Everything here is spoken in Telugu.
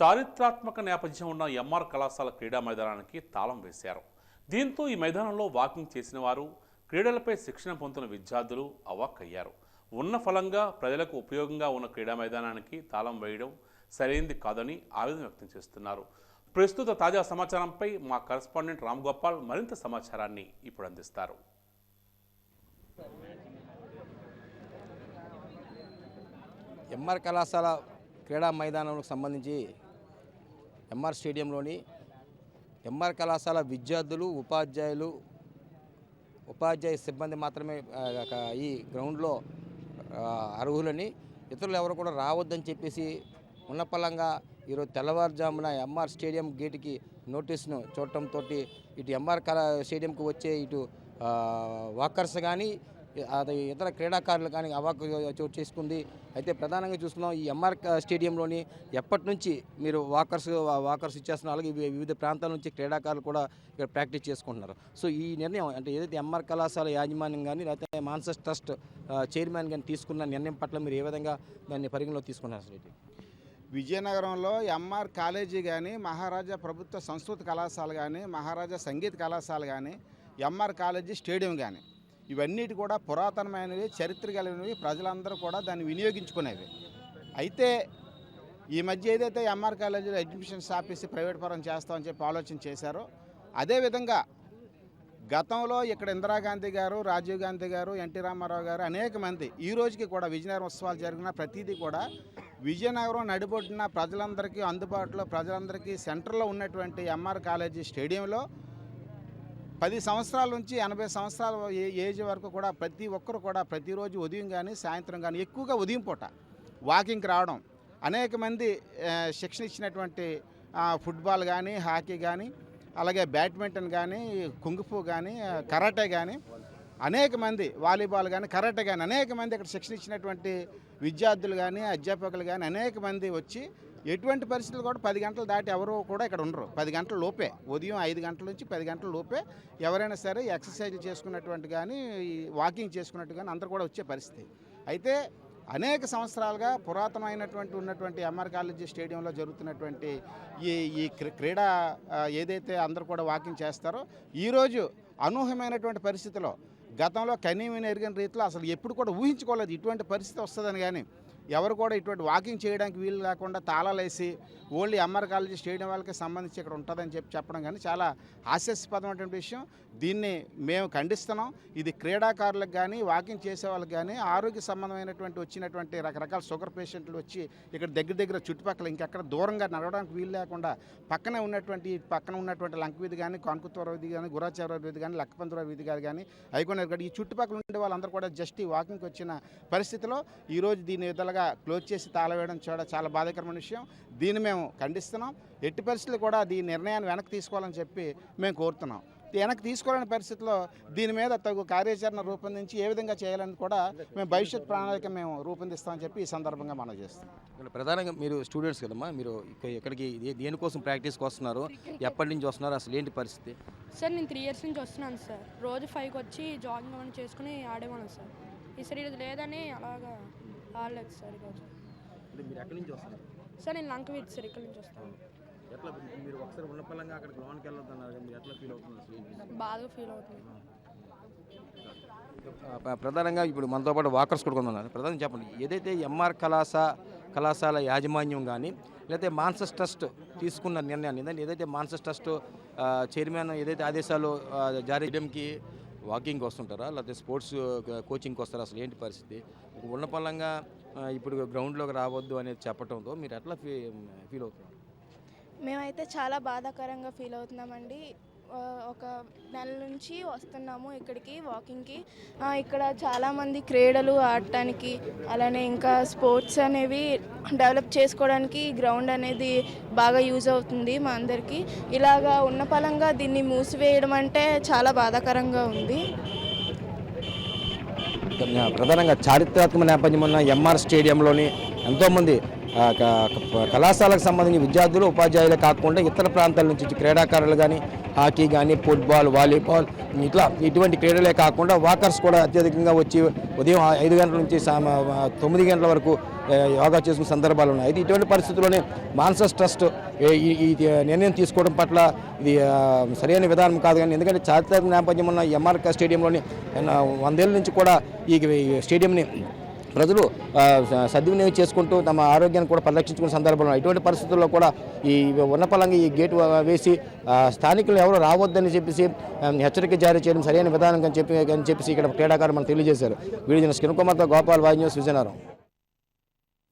చారిత్రాత్మక నేపథ్యం ఉన్న ఎంఆర్ కళాశాల క్రీడా మైదానానికి తాళం వేశారు. దీంతో ఈ మైదానంలో వాకింగ్ చేసిన వారు, క్రీడలపై శిక్షణ పొందుతున్న విద్యార్థులు అవాక్కయ్యారు. ఉన్న ఫలంగా ప్రజలకు ఉపయోగంగా ఉన్న క్రీడా మైదానానికి తాళం వేయడం సరైంది కాదని ఆవేదన వ్యక్తం చేస్తున్నారు. ప్రస్తుత తాజా సమాచారంపై మా కరెస్పాండెంట్ రామ్ గోపాల్ మరింత సమాచారాన్ని ఇప్పుడు అందిస్తారు. ఎంఆర్ కళాశాల క్రీడా మైదానంకు సంబంధించి ఎంఆర్ స్టేడియంలోని ఎంఆర్ కళాశాల విద్యార్థులు, ఉపాధ్యాయ సిబ్బంది మాత్రమే ఈ గ్రౌండ్లో అర్హులని, ఇతరులు ఎవరు కూడా రావద్దని చెప్పేసి ఉన్నపలంగా ఈరోజు తెల్లవారుజామున ఎంఆర్ స్టేడియం గేటుకి నోటీసును చూడటంతో ఇటు ఎంఆర్ స్టేడియంకి వచ్చే ఇటు వాకర్స్ కానీ అది ఇతర క్రీడాకారులు కానీ అవాకు చోటు చేసుకుంది. అయితే ప్రధానంగా చూస్తున్నాం ఈ ఎంఆర్ స్టేడియంలోని ఎప్పటి నుంచి మీరు వాకర్స్ ఇచ్చేస్తున్నారు, అలాగే వివిధ ప్రాంతాల నుంచి క్రీడాకారులు కూడా ఇక్కడ ప్రాక్టీస్ చేసుకుంటున్నారు. సో ఈ నిర్ణయం అంటే ఏదైతే ఎంఆర్ కళాశాల యాజమాన్యం కానీ లేకపోతే మాన్సస్ ట్రస్ట్ చైర్మన్ కానీ తీసుకున్న నిర్ణయం పట్ల మీరు ఏ విధంగా దాన్ని పరిగణలో తీసుకున్నారు? అసలు విజయనగరంలో ఎంఆర్ కాలేజీ కానీ, మహారాజా ప్రభుత్వ సంస్కృత కళాశాల కానీ, మహారాజా సంగీత కళాశాల కానీ, ఎంఆర్ కాలేజీ స్టేడియం కానీ ఇవన్నిటి కూడా పురాతనమైనవి, చరిత్ర కలిగినవి, ప్రజలందరూ కూడా దాన్ని వినియోగించుకునేవి. అయితే ఈ మధ్య ఏదైతే ఎంఆర్ కాలేజీలో అడ్మిషన్స్ ఆపేసి ప్రైవేట్ పరం చేస్తామని చెప్పి ఆలోచన చేశారో, అదేవిధంగా గతంలో ఇక్కడ ఇందిరాగాంధీ గారు, రాజీవ్ గాంధీ గారు, ఎన్టీ రామారావు గారు అనేక మంది ఈ రోజుకి కూడా విజయనగరం ఉత్సవాలు జరిగిన ప్రతిదీ కూడా విజయనగరం నడిబొడ్డున ప్రజలందరికీ అందుబాటులో, ప్రజలందరికీ సెంటర్లో ఉన్నటువంటి ఎంఆర్ కాలేజీ స్టేడియంలో 10 సంవత్సరాల నుంచి 80 సంవత్సరాల ఏజ్ వరకు కూడా ప్రతి ఒక్కరు కూడా ప్రతిరోజు ఉదయం కానీ సాయంత్రం కానీ, ఎక్కువగా ఉదయం పూట వాకింగ్కి రావడం, అనేక మంది శిక్షణ ఇచ్చినటువంటి ఫుట్బాల్ కానీ, హాకీ కానీ, అలాగే బ్యాడ్మింటన్ కానీ, కుంగుఫు కానీ, కరాటే కానీ, అనేక మంది వాలీబాల్ కానీ, కరాటే కానీ అనేక మంది ఇక్కడ శిక్షణ ఇచ్చినటువంటి విద్యార్థులు కానీ, అధ్యాపకులు కానీ అనేక మంది వచ్చి ఎటువంటి పరిస్థితులు కూడా 10 గంటలు దాటి ఎవరు కూడా ఇక్కడ ఉండరు. 10 గంటల లోపే, ఉదయం 5 గంటల నుంచి 10 గంటల లోపే ఎవరైనా సరే ఎక్సర్సైజ్ చేసుకున్నటువంటి కానీ, వాకింగ్ చేసుకున్నట్టు కానీ అందరూ కూడా వచ్చే పరిస్థితి. అయితే అనేక సంవత్సరాలుగా పురాతనమైనటువంటి ఉన్నటువంటి ఎంఆర్ కాలేజీ స్టేడియంలో జరుగుతున్నటువంటి ఈ క్రీడా ఏదైతే అందరూ కూడా వాకింగ్ చేస్తారో, ఈరోజు అనూహ్యమైనటువంటి పరిస్థితిలో గతంలో కనీవిని ఎరిగిన రీతిలో అసలు ఎప్పుడు కూడా ఊహించుకోలేదు ఇటువంటి పరిస్థితి వస్తుందని. కానీ ఎవరు కూడా ఇటువంటి వాకింగ్ చేయడానికి వీలు లేకుండా తాళాలు వేసి ఓన్లీ ఎంఆర్ కాలేజీ స్టేడియం వాళ్ళకి సంబంధించి ఇక్కడ ఉంటుందని చెప్పడం కానీ చాలా హాస్యాస్పదమైనటువంటి విషయం. దీన్ని మేము ఖండిస్తున్నాం. ఇది క్రీడాకారులకు కానీ, వాకింగ్ చేసే వాళ్ళకి కానీ, ఆరోగ్య సంబంధమైనటువంటి వచ్చినటువంటి రకరకాల షుగర్ పేషెంట్లు వచ్చి ఇక్కడ దగ్గర చుట్టుపక్కల ఇంకెక్కడ దూరంగా నడవడానికి వీలు లేకుండా పక్కన ఉన్నటువంటి లంక వీధి కానీ, కాన్కుతూర వీధి కానీ, గురాచార వీధి కానీ, లక్కపంతుర వీధి కానీ, ఐకోనర్ కానీ ఈ చుట్టుపక్కల ఉండే వాళ్ళందరూ కూడా జస్ట్ ఈ వాకింగ్కి వచ్చిన పరిస్థితిలో ఈరోజు దీని విధాలుగా క్లోజ్ చేసి తాళవేయడం చాలా బాధాకరమైన విషయం. దీన్ని మేము ఖండిస్తున్నాం. ఎట్టి పరిస్థితులు కూడా ఈ నిర్ణయాన్ని వెనక్కి తీసుకోవాలని చెప్పి మేము కోరుతున్నాం. వెనక్కి తీసుకోవాలని పరిస్థితిలో దీని మీద తగు కార్యాచరణ రూపొందించి ఏ విధంగా చేయాలని కూడా మేము భవిష్యత్ ప్రణాళిక మేము రూపొందిస్తామని చెప్పి ఈ సందర్భంగా మనం చేస్తాం. ప్రధానంగా మీరు స్టూడెంట్స్ కదమ్మా, మీరు ఇక్కడికి దేనికోసం ప్రాక్టీస్కి వస్తున్నారు, ఎప్పటి నుంచి వస్తున్నారు, అసలు ఏంటి పరిస్థితి? సార్ నేను 3 ఇయర్స్ నుంచి వస్తున్నాను సార్. రోజు 5కి వచ్చి జాగింగ్ అవన్నీ చేసుకుని ఆడేవాను సార్. ఈసారి ఇది లేదని అలాగా ఆడలేదు సార్. ఈరోజు మీరు ఎక్కడి నుంచి వస్తున్నారు? సార్ నేను లంక వీధి సార్, ఇక్కడి నుంచి వస్తాను. ఎట్లా మీరు ఒకసారి ఉన్నపల్లంగా అక్కడ గ్రౌండ్కి వెళ్ళొద్దన్నారు, మీరు ఎట్లా ఫీల్ అవుతున్నారు? బాగా ఫీల్ అవుతుంది. ప్రధానంగా ఇప్పుడు మనతో పాటు వాకర్స్ కూడా ఉన్నారు. ప్రధానంగా చెప్పండి, ఏదైతే ఎంఆర్ కళాశాల యాజమాన్యం కానీ లేకపోతే మాన్సస్ ట్రస్ట్ తీసుకున్న నిర్ణయాన్ని, ఏదైతే మాన్సస్ ట్రస్ట్ చైర్మన్ ఏదైతే ఆదేశాలు జారీ చేయడంకి వాకింగ్కి వస్తుంటారా లేకపోతే స్పోర్ట్స్ కోచింగ్కి వస్తారా, అసలు ఏంటి పరిస్థితి? ఉన్నపల్లంగా ఇప్పుడు గ్రౌండ్లోకి రావద్దు అనేది చెప్పడంతో మీరు ఎట్లా ఫీల్ అవుతున్నారు? మేమైతే చాలా బాధాకరంగా ఫీల్ అవుతున్నామండి. ఒక నెల నుంచి వస్తున్నాము ఇక్కడికి వాకింగ్కి. ఇక్కడ చాలామంది క్రీడలు ఆడటానికి, అలానే ఇంకా స్పోర్ట్స్ అనేవి డెవలప్ చేసుకోవడానికి గ్రౌండ్ అనేది బాగా యూజ్ అవుతుంది మా అందరికీ. ఇలాగా ఉన్న పలంగా దీన్ని మూసివేయడం అంటే చాలా బాధాకరంగా ఉంది. ప్రధానంగా చారిత్రాత్మక నేపథ్యం ఉన్న ఎంఆర్ స్టేడియంలోని ఎంతోమంది కళాశాలకు సంబంధించిన విద్యార్థులు ఉపాధ్యాయులే కాకుండా ఇతర ప్రాంతాల నుంచి క్రీడాకారులు కానీ హాకీ కానీ ఫుట్బాల్ వాలీబాల్ ఇటువంటి క్రీడలే కాకుండా వాకర్స్ కూడా అత్యధికంగా వచ్చి ఉదయం 5 గంటల నుంచి 9 గంటల వరకు యోగా చేసుకునే సందర్భాలు ఉన్నాయి. అయితే ఇటువంటి పరిస్థితుల్లోనే మాన్సస్ ట్రస్ట్ ఈ నిర్ణయం తీసుకోవడం పట్ల ఇది సరైన విధానం కాదు. కానీ ఎందుకంటే చారిత్రక నేపథ్యం ఉన్న ఎంఆర్ స్టేడియంలోని 100 ఏళ్ళ నుంచి కూడా ఈ స్టేడియంని ప్రజలు సద్వినియోగం చేసుకుంటూ తమ ఆరోగ్యాన్ని కూడా పరిరక్షించుకునే సందర్భంలో ఇటువంటి పరిస్థితుల్లో కూడా ఈ ఉన్నపలంగా ఈ గేటు వేసి స్థానికులు ఎవరు రావద్దని చెప్పేసి హెచ్చరిక జారీ చేయడం సరైన విధానం అని చెప్పేసి ఇక్కడ క్రీడాకారులు మనకు తెలియజేశారు. వీడియో కిరణ్ కుమార్తో గోపాల్ వాయి న్యూస్ విజయనగరం.